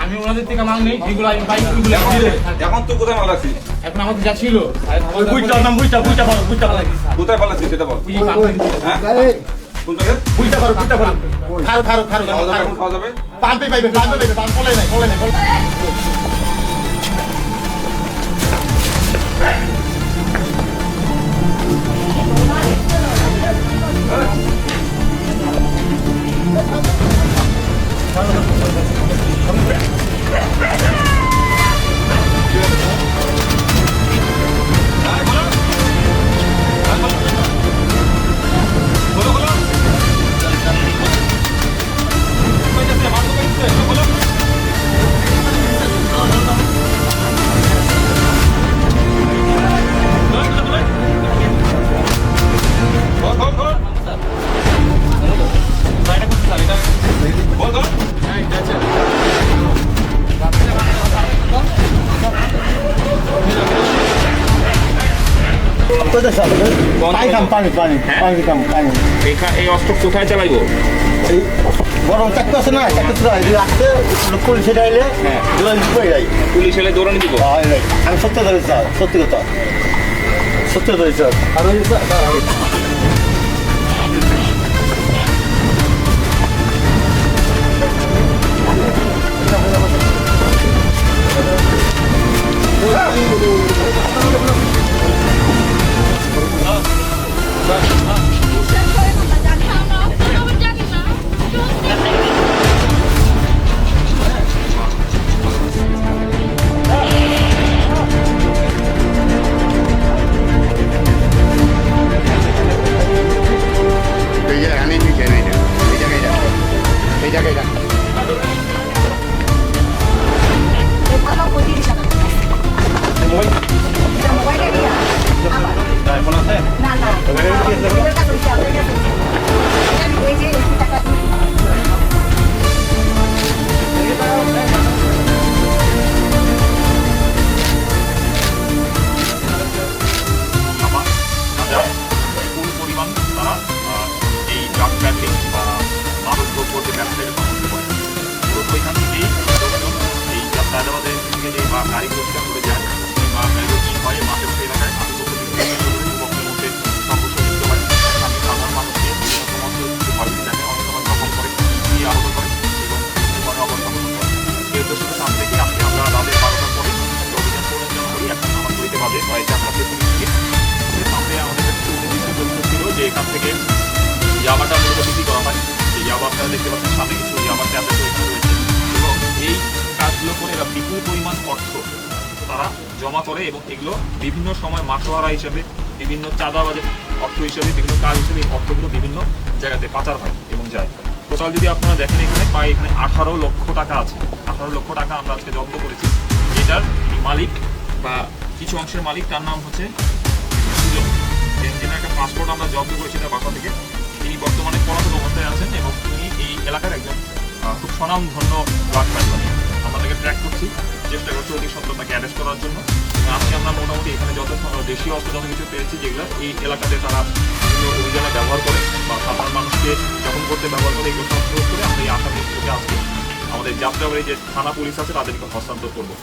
আমি ওনাদের থেকে মাল নেই, যেগুলো আমি পাই এখন তো কোথায় মাল আছে? এখন আমাদের যা ছিল কোথায় মাল আছে সেটা বল। হ্যাঁ কোন জায়গায়? খাওয়া যাবে? এই অস্ত্র কোথায় চালাইবো? বরং চাকরি আছে না, চাকরি আসতে পুলিশ এলে পুলিশ এলে দৌড়ানি দিব। আমি সত্য ধরেছি স্যার, সত্যি কথা সত্য ধরেছি স্যার। আর ওই গাড়ি পরিষ্কার করে যায় বা হয় মাঠের এলাকায় মধ্যে সংঘর্ষযুক্ত হয়। আমি সাধারণ মানুষকে সমস্ত ভয়ভীতি দেখে অনেক সময় দখল করে আহত করে এবং পরে অবস্থাপন করে। এর উদ্দেশ্যে সামনে থেকে আজকে আমরা রাতে 12টার পরে অভিযান পরিচালনা করি। এখন আমার করিতে বাজে প্রায় 4টা পুলিশকে সামনে আমাদের তথ্য ছিল যে এখান থেকে ইয়াবাটা মূলত বিক্রি করা হয়। সেই ইয়াবা আপনারা দেখতে পাচ্ছেন সামনে কিছু ইয়াবার ট্যাবলেট রয়েছে এবং এই কাজগুলো করে এরা বিপুল পরিমাণ অর্থ তারা জমা করে এবং এগুলো বিভিন্ন সময় মাঠোয়ারা হিসেবে, বিভিন্ন চাঁদাবাজের অর্থ হিসেবে, বিভিন্ন কাজ হিসেবে এই অর্থগুলো বিভিন্ন জায়গাতে পাচার হয় এবং যায়। টোটাল যদি আপনারা দেখেন এখানে প্রায় এখানে 18 লক্ষ টাকা আছে। 18 লক্ষ টাকা আমরা আজকে জব্দ করেছি। এটার মালিক বা কিছু অংশের মালিক, তার নাম হচ্ছে সুজন। যিনি একটা পাসপোর্ট আমরা জব্দ করেছি তার বাসা থেকে। তিনি বর্তমানে পলাতক অবস্থায় আছেন এবং তিনি এই এলাকার একজন খুব স্বনামধন্য ব্লাড পাইলট। আমরা তাকে ট্র্যাক করছি, চেষ্টা করছি অতি সত্ত্বর তাকে অ্যারেস্ট করার জন্য। আজকে আমরা মোটামুটি এখানে যত দেশীয় অস্ত্র যত কিছু পেয়েছি যেগুলো এই এলাকাতে তারা বিভিন্ন অভিযানে ব্যবহার করে বা সাধারণ মানুষকে যখন করতে ব্যবহার করে, এগুলো সংগ্রহ করে আমরা এই আসামিকে আজকে আমাদের যাত্রাবাড়ি যে থানা পুলিশ আছে তাদেরকে হস্তান্তর করবো।